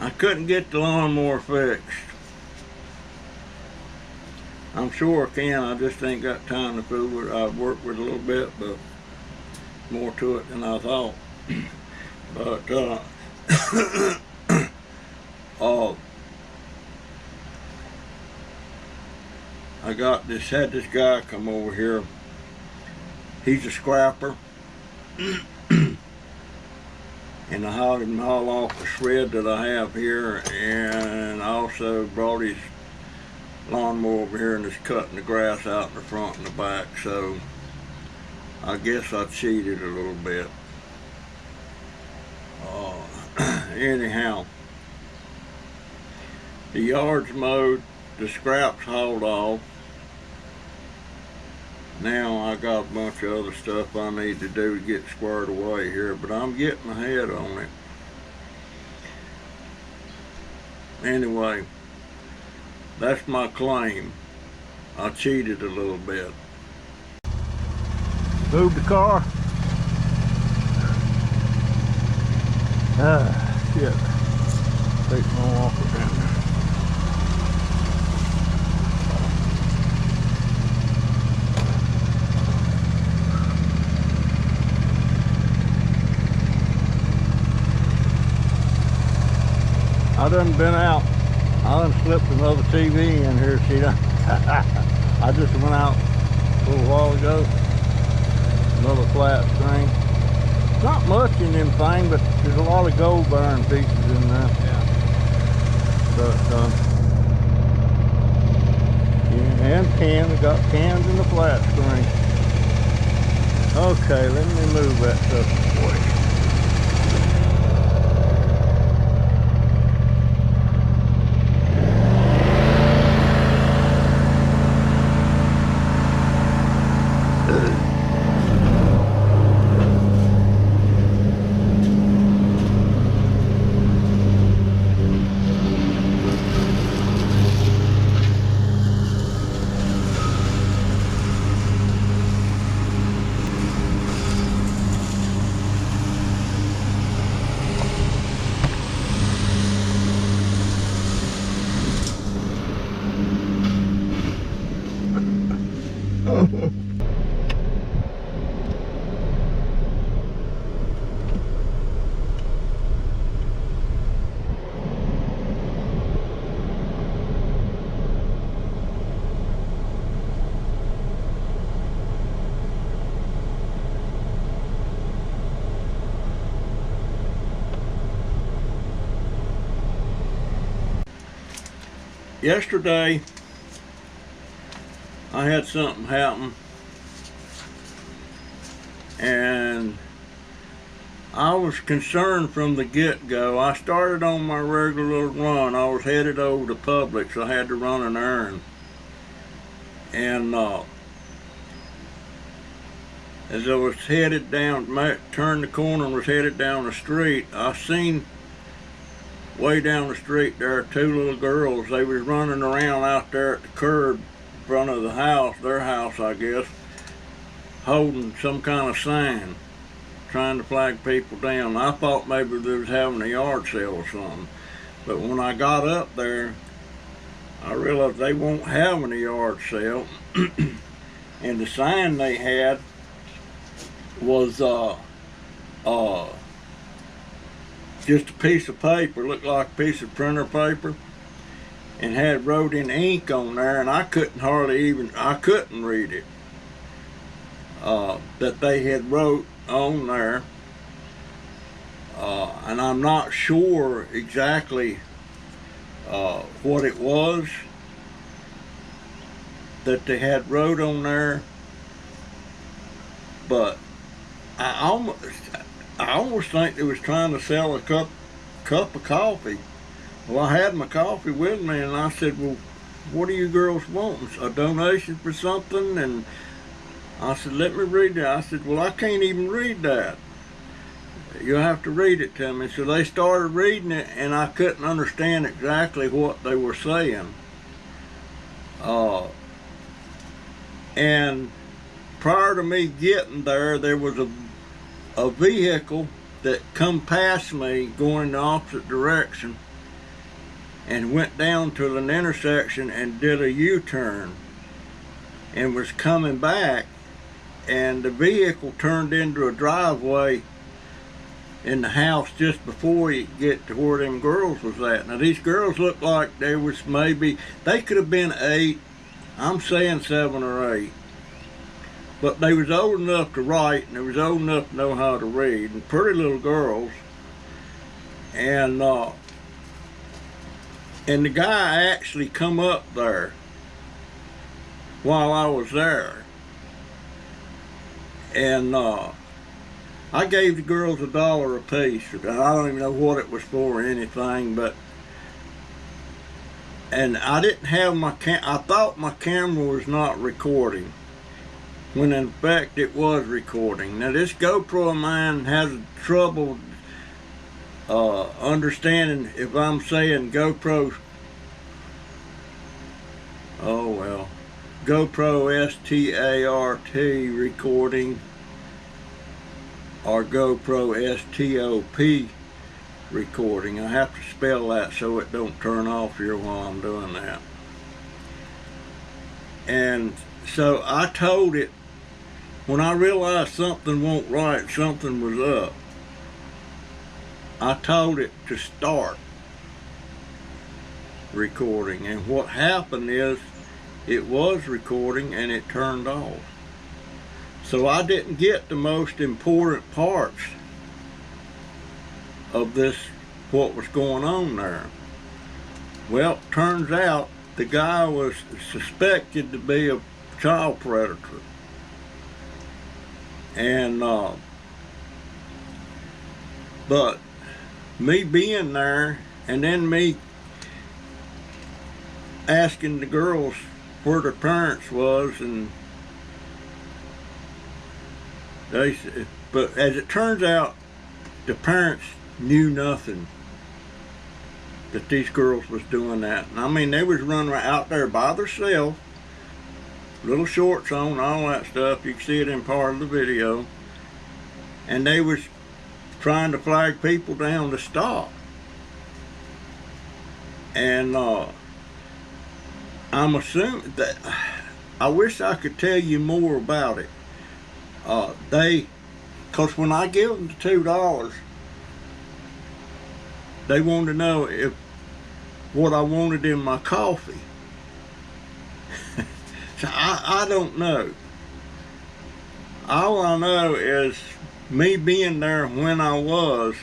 I couldn't get the lawnmower fixed. I'm sure I can, I just ain't got time to fool with it. I've worked with it a little bit, but more to it than I thought. But I had this guy come over here. He's a scrapper. And I had him haul off the shred that I have here, and I also brought his lawnmower over here and is cutting the grass out in the front and the back, so I guess I cheated a little bit. Anyhow, the yard's mowed, the scraps hauled off. Now I got a bunch of other stuff I need to do to get squared away here, but I'm getting ahead on it. Anyway, that's my claim. I cheated a little bit. Move the car. Shit. Take my walker down there. I done been out. I done slipped another TV in here, see that? I just went out a little while ago. Another flat screen. Not much in them thing, but there's a lot of gold bearing pieces in there. Yeah. But yeah, and cans. I got cans in the flat screen. Okay, let me move that stuff for you. Yesterday, I had something happen, and I was concerned from the get-go. I started on my regular run. I was headed over to Publix. I had to run an errand, and as I was headed down, turned the corner and was headed down the street, I seen way down the street there are two little girls. They was running around out there at the curb in front of the house, their house I guess, holding some kind of sign, trying to flag people down. I thought maybe they was having a yard sale or something. But when I got up there, I realized they won't have any yard sale. And the sign they had was just a piece of paper, looked like a piece of printer paper, and had wrote in ink on there, and I couldn't read it, that they had wrote on there, and I'm not sure exactly what it was that they had wrote on there, but I almost think they was trying to sell a cup of coffee, Well, I had my coffee with me, and I said, well, what do you girls want? A donation for something? And I said, let me read that. I said, well, I can't even read that. You'll have to read it to me. So they started reading it, and I couldn't understand exactly what they were saying. And prior to me getting there was a vehicle that come past me going in the opposite direction and went down to an intersection and did a U-turn and was coming back, and the vehicle turned into a driveway in the house just before you get to where them girls was at. Now these girls looked like they was they could have been 8, I'm saying 7 or 8. But they was old enough to write, and they was old enough to know how to read, and pretty little girls. And the guy actually come up there while I was there. And I gave the girls $1 a piece. I don't even know what it was for or anything, and I didn't have I thought my camera was not recording, when in fact it was recording. Now this GoPro of mine has trouble understanding if I'm saying GoPro, oh well, GoPro START recording or GoPro STOP recording. I have to spell that so it don't turn off here while I'm doing that. And so I told it, when I realized something wasn't right, something was up, I told it to start recording. And what happened is it was recording and it turned off. So I didn't get the most important parts of this, what was going on there. Well, turns out the guy was suspected to be a child predator. And but me being there, and then me asking the girls where their parents was, and they said, but as it turns out, the parents knew nothing that these girls was doing that. And I mean, they was running right out there by themselves, little shorts on, all that stuff. You can see it in part of the video. And they was trying to flag people down to stop. And I'm assuming that, I wish I could tell you more about it. Because when I give them the $2, they wanted to know what I wanted in my coffee. So I don't know. All I know is me being there when I was,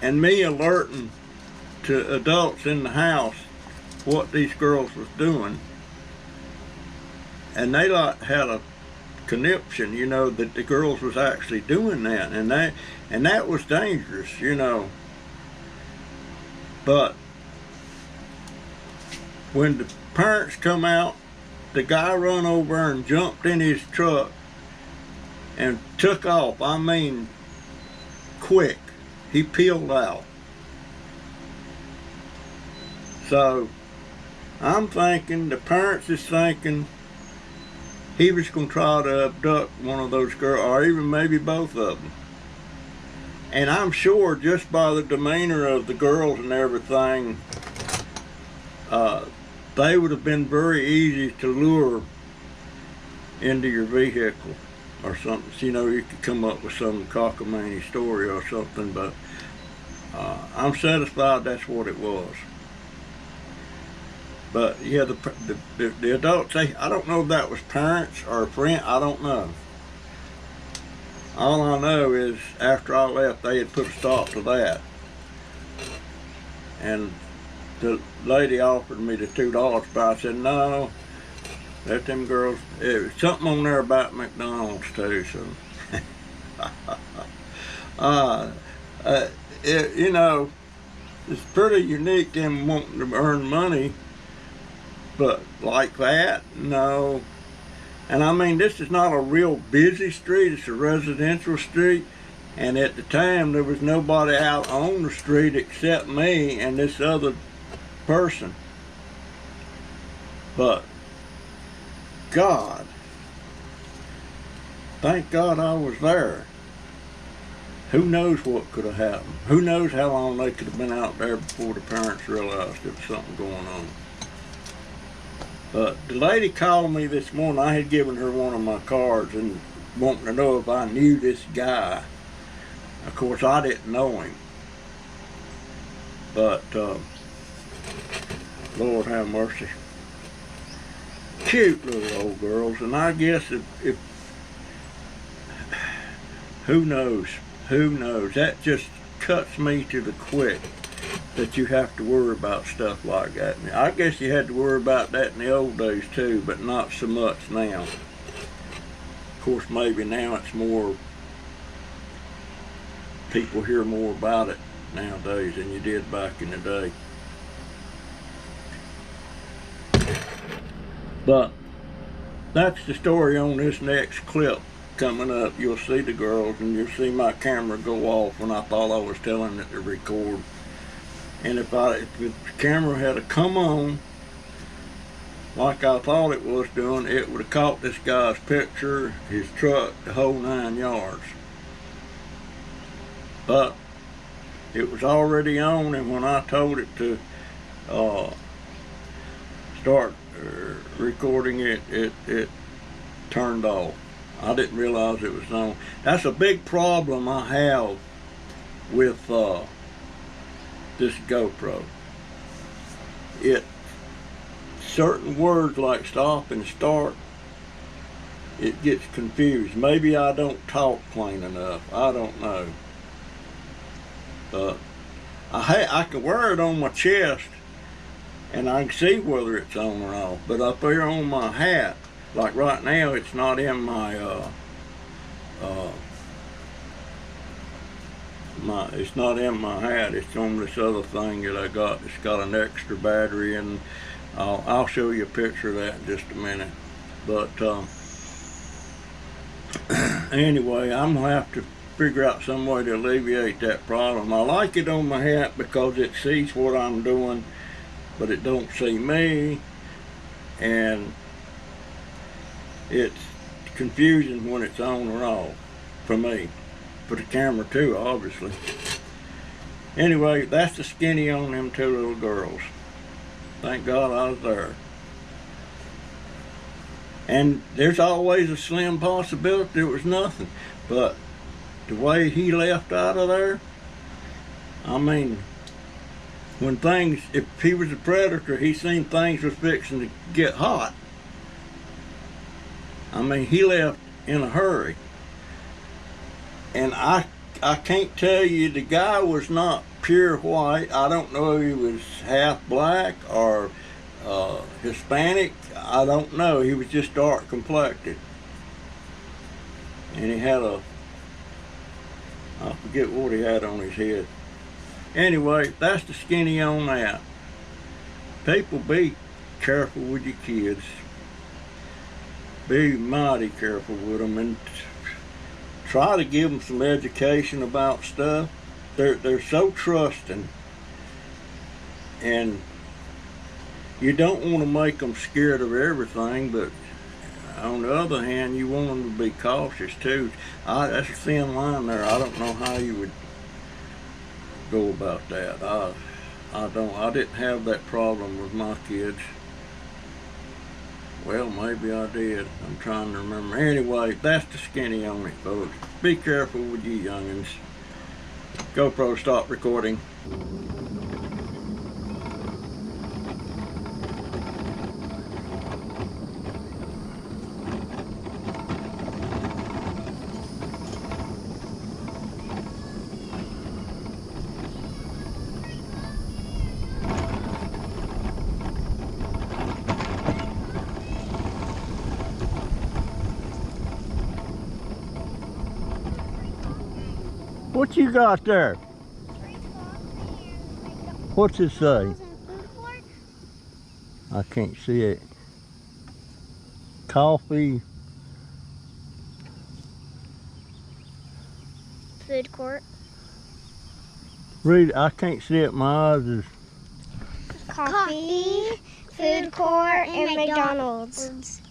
and me alerting to adults in the house what these girls was doing. And they like had a conniption, you know, that the girls was actually doing that, and that was dangerous, you know. But when the parents come out, the guy run over and jumped in his truck and took off. I mean, quick. He peeled out. So I'm thinking, the parents is thinking he was going to try to abduct one of those girls, or even maybe both of them. And I'm sure just by the demeanor of the girls and everything, they would have been very easy to lure into your vehicle or something. You know, you could come up with some cockamamie story or something, but I'm satisfied that's what it was. But yeah, the adults, I don't know if that was parents or a friend, I don't know. All I know is after I left, they had put a stop to that. And the lady offered me the $2, but I said, no, let them girls, it was something on there about McDonald's too, so. You know, it's pretty unique them wanting to earn money, but like that, no. And I mean, this is not a real busy street, it's a residential street, and at the time there was nobody out on the street except me and this other person. But God, thank God I was there. Who knows what could have happened? Who knows how long they could have been out there before the parents realized there was something going on. But the lady called me this morning. I had given her one of my cards and wanting to know if I knew this guy. Of course, I didn't know him. But, Lord have mercy. Cute little old girls. And I guess if who knows? Who knows? That just cuts me to the quick that you have to worry about stuff like that. I guess you had to worry about that in the old days too, but not so much now. Of course, maybe now it's more, people hear more about it nowadays than you did back in the day. But that's the story on this next clip coming up. You'll see the girls and you'll see my camera go off when I thought I was telling it to record. And if the camera had come on like I thought it was doing, it would have caught this guy's picture, his truck, the whole 9 yards. But it was already on, and when I told it to start recording it, it turned off. I didn't realize it was on. That's a big problem I have with this GoPro. Certain words like stop and start, it gets confused. Maybe I don't talk plain enough. I don't know. But I can wear it on my chest and I can see whether it's on or off. But up there on my hat, like right now, it's not in my it's not in my hat. It's on this other thing that I got. It's got an extra battery, and I'll show you a picture of that in just a minute. But anyway, I'm gonna have to figure out some way to alleviate that problem. I like it on my hat because it sees what I'm doing, but it don't see me, and it's confusing when it's on or off for me. For the camera too, obviously. Anyway, that's the skinny on them 2 little girls. Thank God I was there. And there's always a slim possibility there was nothing. But the way he left out of there, I mean, when things, if he was a predator, he seen things was fixing to get hot. I mean, he left in a hurry. And I can't tell you, the guy was not pure white. I don't know if he was half black or Hispanic. I don't know. He was just dark complected. And he had I forget what he had on his head. Anyway, that's the skinny on that. People, be careful with your kids. Be mighty careful with them, and try to give them some education about stuff. They're so trusting, and you don't want to make them scared of everything, but on the other hand, you want them to be cautious too. That's a thin line there. I don't know how you would go about that. I didn't have that problem with my kids. Well, maybe I did. I'm trying to remember. Anyway, that's the skinny on it, folks. Be careful with you youngins. GoPro, stop recording. What you got there? What's it say? McDonald's and food court? I can't see it. Coffee. Food court. Read it. I can't see it. My eyes is. Coffee, food court, and McDonald's.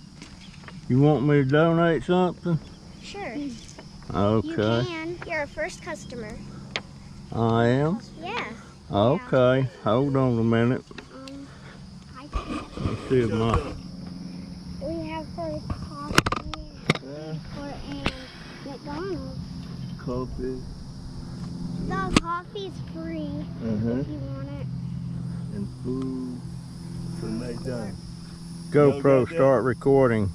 You want me to donate something? Sure. Okay. You can. You're a first customer. I am? Yeah. Okay. Hold on a minute. Let's see if my... We have for coffee, food court, and McDonald's. Coffee. The coffee's free if you want it. And food for McDonald's. GoPro, start recording.